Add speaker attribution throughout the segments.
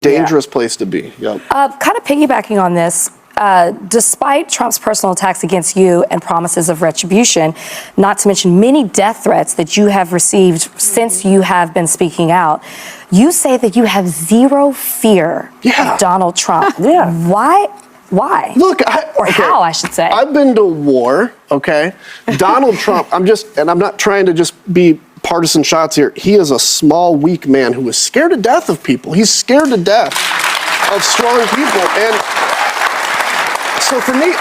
Speaker 1: Dangerous place to be. Yep.
Speaker 2: Kind of piggybacking on this, despite Trump's personal attacks against you and promises of retribution, not to mention many death threats that you have received since you have been speaking out, you say that you have zero fear of Donald Trump. Why?
Speaker 1: Look,
Speaker 2: how, I should say.
Speaker 1: I've been to war, okay? Donald Trump, I'm not trying to just be partisan shots here. He is a small, weak man who is scared to death of people. He's scared to death of strong people. And so for me,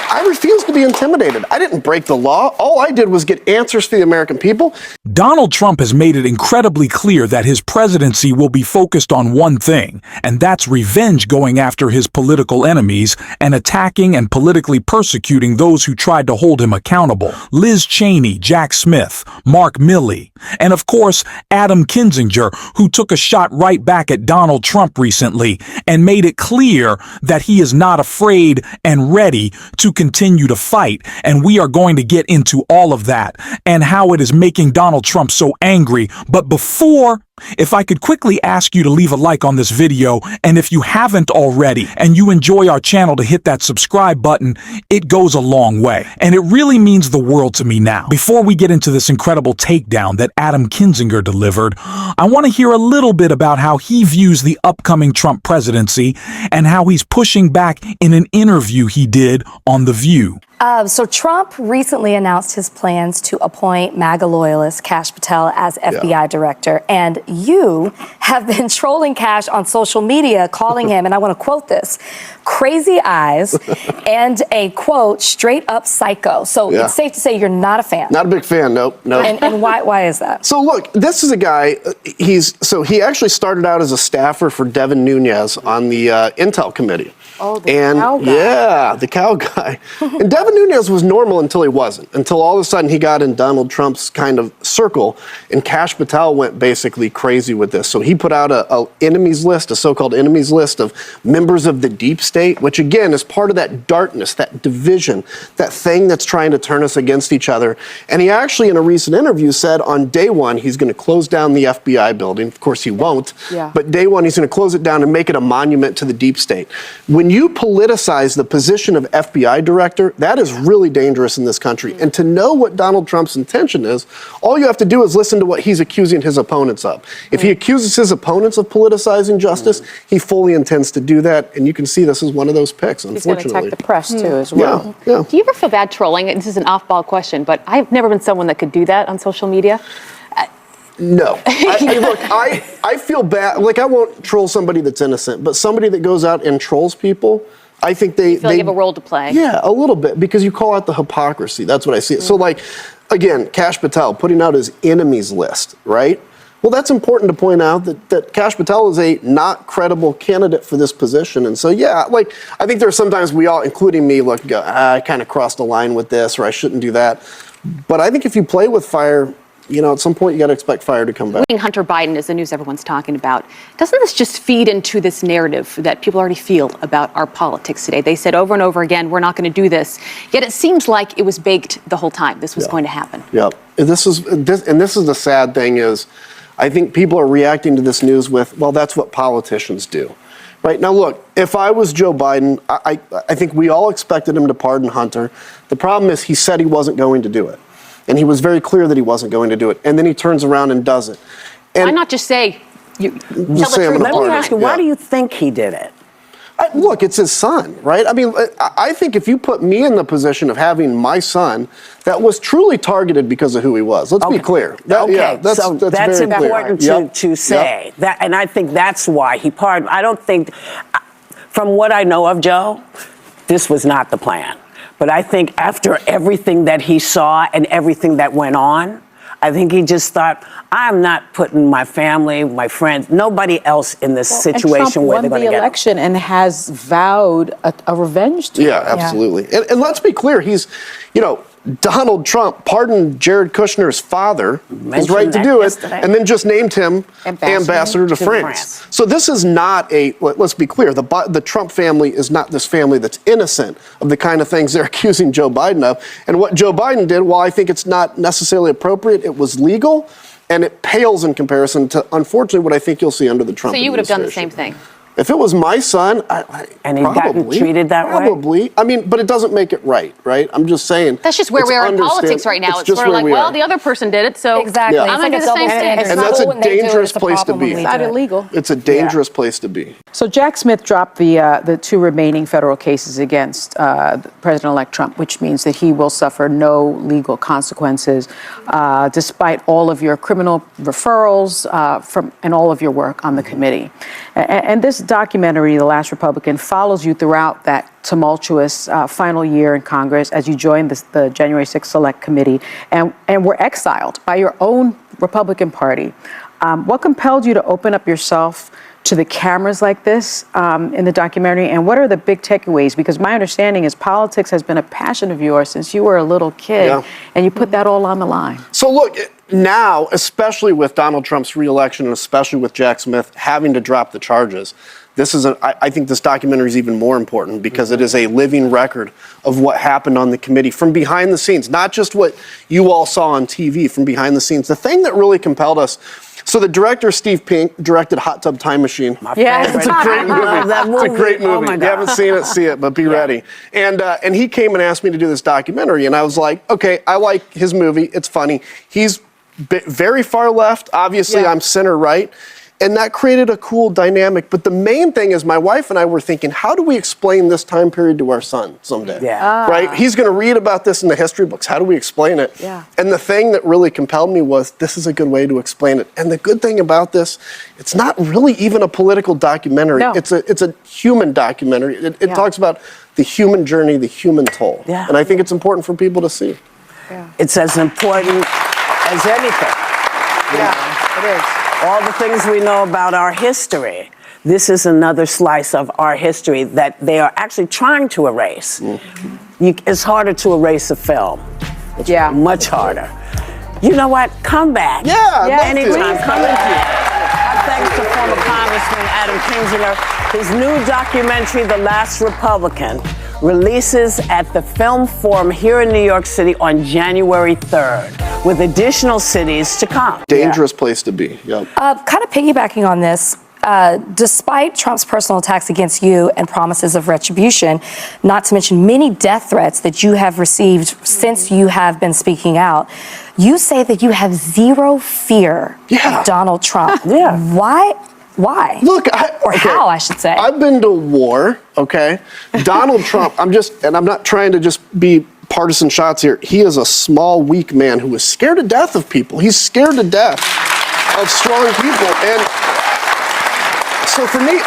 Speaker 1: I refuse to be intimidated. I didn't break the law. All I did was get answers for the American people.
Speaker 3: Donald Trump has made it incredibly clear that his presidency will be focused on one thing, and that's revenge, going after his political enemies and attacking and politically persecuting those who tried to hold him accountable. Liz Cheney, Jack Smith, Mark Milley, and of course, Adam Kinzinger, who took a shot right back at Donald Trump recently and made it clear that he is not afraid and ready to continue to fight. And we are going to get into all of that and how it is making Donald Trump so angry. But before, if I could quickly ask you to leave a like on this video, and if you haven't already and you enjoy our channel, to hit that subscribe button. It goes a long way, and it really means the world to me now. Before we get into this incredible takedown that Adam Kinzinger delivered, I want to hear a little bit about how he views the upcoming Trump presidency and how he's pushing back in an interview he did on The View.
Speaker 2: So Trump recently announced his plans to appoint MAGA loyalist Kash Patel as FBI director. And you have been trolling Kash on social media, calling him, and I want to quote this, crazy eyes and a, quote, straight up psycho. So it's safe to say you're not a fan.
Speaker 1: Not a big fan, nope.
Speaker 2: And why is that?
Speaker 1: So look, this is a guy, he actually started out as a staffer for Devin Nunes on the Intel committee.
Speaker 2: Oh, the cow guy.
Speaker 1: Yeah, the cow guy. And Devin Nunes was normal until he wasn't, until all of a sudden he got in Donald Trump's kind of circle, and Kash Patel went basically crazy with this. So he put out a enemies list, a so-called enemies list of members of the deep state, which again is part of that darkness, that division, that thing that's trying to turn us against each other. And he actually, in a recent interview, said on day one he's going to close down the FBI building. Of course he won't, but day one he's going to close it down and make it a monument to the deep state. When you politicize the position of FBI director, that is really dangerous in this country. And to know what Donald Trump's intention is, all you have to do is listen to what he's accusing his opponents of. If he accuses his opponents of politicizing justice, he fully intends to do that. And you can see this is one of those picks, unfortunately.
Speaker 4: He's going to attack the press, too, as well.
Speaker 1: Yeah.
Speaker 4: Do you ever feel bad trolling? This is an off-ball question, but I've never been someone that could do that on social media.
Speaker 1: No. Look, I feel bad. Like, I won't troll somebody that's innocent, but somebody that goes out and trolls people, I think they
Speaker 4: feel like you have a role to play.
Speaker 1: Yeah, a little bit, because you call out the hypocrisy. That's what I see. So, like, again, Kash Patel putting out his enemies list, right? Well, that's important to point out that Kash Patel is a not credible candidate for this position. And so, yeah, like, I think there are sometimes we all, including me, look, go, I kind of crossed a line with this, or I shouldn't do that. But I think if you play with fire, you know, at some point you got to expect fire to come back.
Speaker 4: Hunter Biden is the news everyone's talking about. Doesn't this just feed into this narrative that people already feel about our politics today? They said over and over again, we're not going to do this. Yet it seems like it was baked the whole time. This was going to happen.
Speaker 1: Yeah. And this is the sad thing is, I think people are reacting to this news with, well, that's what politicians do. Right. Now, look, if I was Joe Biden, I think we all expected him to pardon Hunter. The problem is he said he wasn't going to do it. And he was very clear that he wasn't going to do it. And then he turns around and does it. And
Speaker 4: why not just say, tell the truth?
Speaker 5: Let me ask you, why do you think he did it?
Speaker 1: Look, it's his son, right? I mean, I think if you put me in the position of having my son that was truly targeted because of who he was, let's be clear.
Speaker 5: That's important to say. That, and I think that's why he pardoned. I don't think, from what I know of Joe, this was not the plan. But I think after everything that he saw and everything that went on, I think he just thought, I'm not putting my family, my friends, nobody else in this situation where they're going to get
Speaker 6: the election and has vowed a revenge to
Speaker 1: Yeah, absolutely. And let's be clear, he's, you know, Donald Trump pardoned Jared Kushner's father, his right to do it, and then just named him ambassador to France. So this is not let's be clear, the Trump family is not this family that's innocent of the kind of things they're accusing Joe Biden of. And what Joe Biden did, while I think it's not necessarily appropriate, it was legal, and it pales in comparison to, unfortunately, what I think you'll see under the Trump administration.
Speaker 4: So you would have done the same thing?
Speaker 1: If it was my son,
Speaker 5: and he'd gotten treated that way?
Speaker 1: Probably. I mean, but it doesn't make it right, right? I'm just saying.
Speaker 4: That's just where we are in politics right now. It's
Speaker 1: just
Speaker 4: sort of like, well,
Speaker 1: are.
Speaker 4: the other person did it, so
Speaker 2: Exactly.
Speaker 4: I'm going to do the same thing.
Speaker 1: And that's a dangerous place to be.
Speaker 6: It's not illegal.
Speaker 1: It's a dangerous place to be.
Speaker 6: So Jack Smith dropped the two remaining federal cases against President-elect Trump, which means that he will suffer no legal consequences, despite all of your criminal referrals and all of your work on the committee. And this documentary, The Last Republican, follows you throughout that tumultuous final year in Congress as you joined the January 6th Select Committee and were exiled by your own Republican Party. What compelled you to open up yourself to the cameras like this in the documentary, and what are the big takeaways? Because my understanding is politics has been a passion of yours since you were a little kid, and you put that all on the line.
Speaker 1: So look, now, especially with Donald Trump's reelection, and especially with Jack Smith having to drop the charges, I think this documentary is even more important because it is a living record of what happened on the committee from behind the scenes, not just what you all saw on TV, from behind the scenes. The thing that really compelled us, so the director, Steve Pink, directed Hot Tub Time Machine.
Speaker 5: It's
Speaker 1: a great movie. It's a great movie.
Speaker 5: Oh my God.
Speaker 1: If you haven't seen it, see it, but be ready. And he came and asked me to do this documentary, and I was like, okay, I like his movie. It's funny. He's very far left. Obviously, I'm center right. And that created a cool dynamic. But the main thing is my wife and I were thinking, how do we explain this time period to our son someday? Right? He's going to read about this in the history books. How do we explain it? And the thing that really compelled me was this is a good way to explain it. And the good thing about this, it's not really even a political documentary.
Speaker 6: No.
Speaker 1: It's a human documentary. It talks about the human journey, the human toll. And I think it's important for people to see.
Speaker 5: It's as important as anything.
Speaker 6: It is.
Speaker 5: All the things we know about our history. This is another slice of our history that they are actually trying to erase. It's harder to erase a film. It's much harder. You know what? Come back. Anytime. Come in here. Thanks to former Congressman Adam Kinzinger. His new documentary, The Last Republican, releases at the Film Forum here in New York City on January 3rd, with additional cities to come.
Speaker 1: Dangerous place to be. Yep.
Speaker 2: Kind of piggybacking on this, despite Trump's personal attacks against you and promises of retribution, not to mention many death threats that you have received since you have been speaking out, you say that you have zero fear of Donald Trump. Why?
Speaker 1: Look,
Speaker 2: how, I should say.
Speaker 1: I've been to war, okay? Donald Trump, I'm not trying to just be partisan shots here. He is a small, weak man who is scared to death of people. He's scared to death of strong people. And so for me,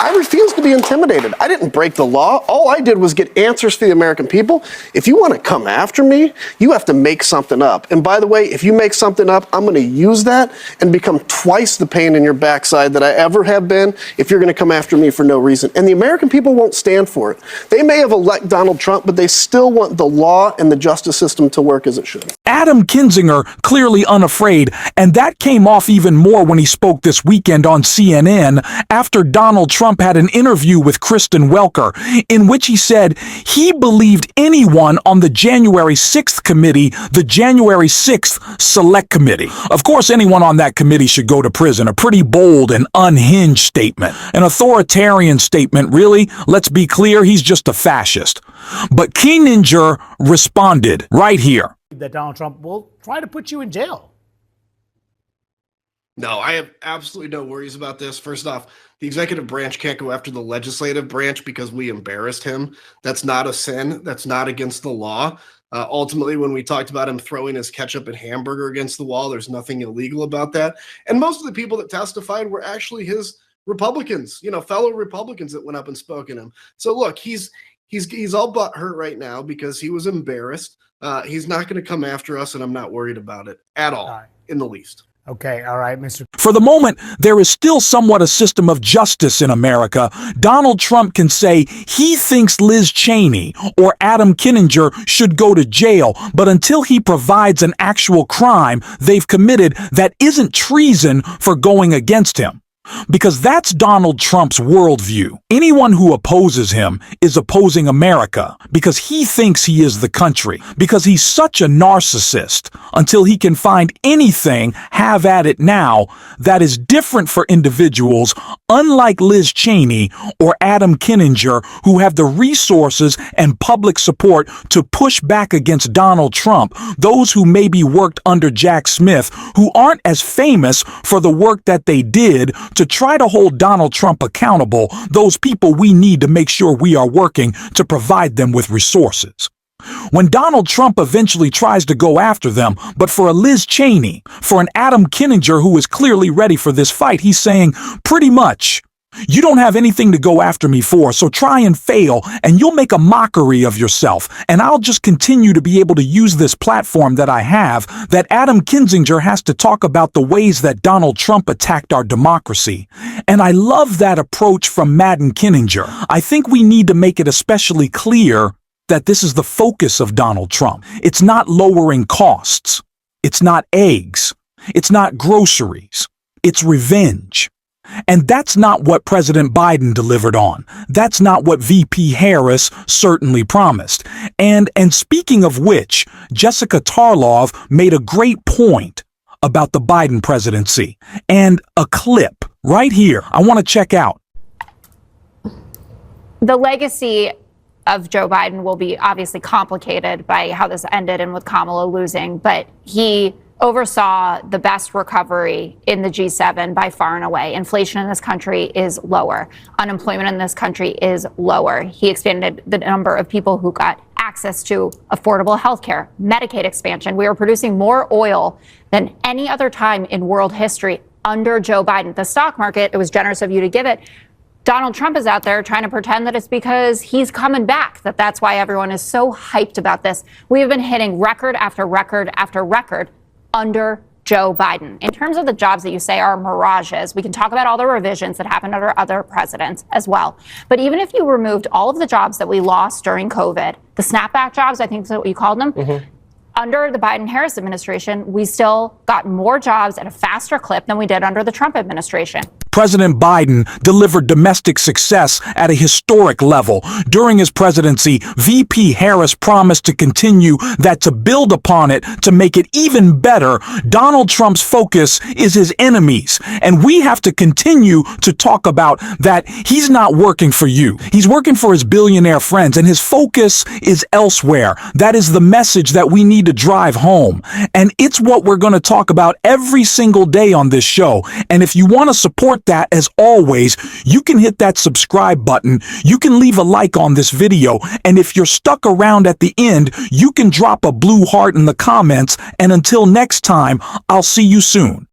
Speaker 1: I refuse to be intimidated. I didn't break the law. All I did was get answers for the American people. If you want to come after me, you have to make something up. And by the way, if you make something up, I'm going to use that and become twice the pain in your backside that I ever have been if you're going to come after me for no reason. And the American people won't stand for it. They may have elected Donald Trump, but they still want the law and the justice system to work as it should.
Speaker 3: Adam Kinzinger clearly unafraid, and that came off even more when he spoke this weekend on CNN after Donald Trump had an interview with Kristen Welker in which he said he believed anyone on the January 6th committee, the January 6th Select Committee. Of course, anyone on that committee should go to prison. A pretty bold and unhinged statement. An authoritarian statement, really. Let's be clear, he's just a fascist. But Kinzinger responded right here.
Speaker 7: That Donald Trump will try to put you in jail.
Speaker 1: No, I have absolutely no worries about this. First off, the executive branch can't go after the legislative branch because we embarrassed him. That's not a sin. That's not against the law. Ultimately, when we talked about him throwing his ketchup and hamburger against the wall, there's nothing illegal about that. And most of the people that testified were actually his Republicans, fellow Republicans that went up and spoke in him. So look, he's all butthurt right now because he was embarrassed. He's not going to come after us, and I'm not worried about it at all, in the least.
Speaker 7: Okay, all right, Mr.
Speaker 3: For the moment, there is still somewhat a system of justice in America. Donald Trump can say he thinks Liz Cheney or Adam Kinzinger should go to jail, but until he provides an actual crime they've committed that isn't treason for going against him. Because that's Donald Trump's worldview. Anyone who opposes him is opposing America because he thinks he is the country, because he's such a narcissist until he can find anything, have at it now, that is different for individuals unlike Liz Cheney or Adam Kinzinger, who have the resources and public support to push back against Donald Trump, those who maybe worked under Jack Smith, who aren't as famous for the work that they did to try to hold Donald Trump accountable, those people we need to make sure we are working to provide them with resources. When Donald Trump eventually tries to go after them, but for a Liz Cheney, for an Adam Kinzinger who is clearly ready for this fight, he's saying, pretty much, you don't have anything to go after me for, so try and fail, and you'll make a mockery of yourself, and I'll just continue to be able to use this platform that I have, that Adam Kinzinger has to talk about the ways that Donald Trump attacked our democracy. And I love that approach from Madden Kinzinger. I think we need to make it especially clear that this is the focus of Donald Trump. It's not lowering costs. It's not eggs. It's not groceries. It's revenge. And that's not what President Biden delivered on. That's not what VP Harris certainly promised. And speaking of which, Jessica Tarlov made a great point about the Biden presidency. And a clip right here I want to check out.
Speaker 8: The legacy of Joe Biden will be obviously complicated by how this ended and with Kamala losing, but he oversaw the best recovery in the G7 by far and away. Inflation in this country is lower. Unemployment in this country is lower. He expanded the number of people who got access to affordable health care, Medicaid expansion. We are producing more oil than any other time in world history under Joe Biden. The stock market, it was generous of you to give it. Donald Trump is out there trying to pretend that it's because he's coming back, that's why everyone is so hyped about this. We have been hitting record after record after record under Joe Biden. In terms of the jobs that you say are mirages, we can talk about all the revisions that happened under other presidents as well. But even if you removed all of the jobs that we lost during COVID, the snapback jobs, I think is what you called them, under the Biden-Harris administration, we still got more jobs at a faster clip than we did under the Trump administration.
Speaker 3: President Biden delivered domestic success at a historic level. During his presidency, VP Harris promised to continue that, to build upon it, to make it even better. Donald Trump's focus is his enemies, and we have to continue to talk about that. He's not working for you. He's working for his billionaire friends, and his focus is elsewhere. That is the message that we need to drive home, and it's what we're going to talk about every single day on this show. And if you want to support that, as always, you can hit that subscribe button, you can leave a like on this video, and if you're stuck around at the end, you can drop a blue heart in the comments, and until next time, I'll see you soon.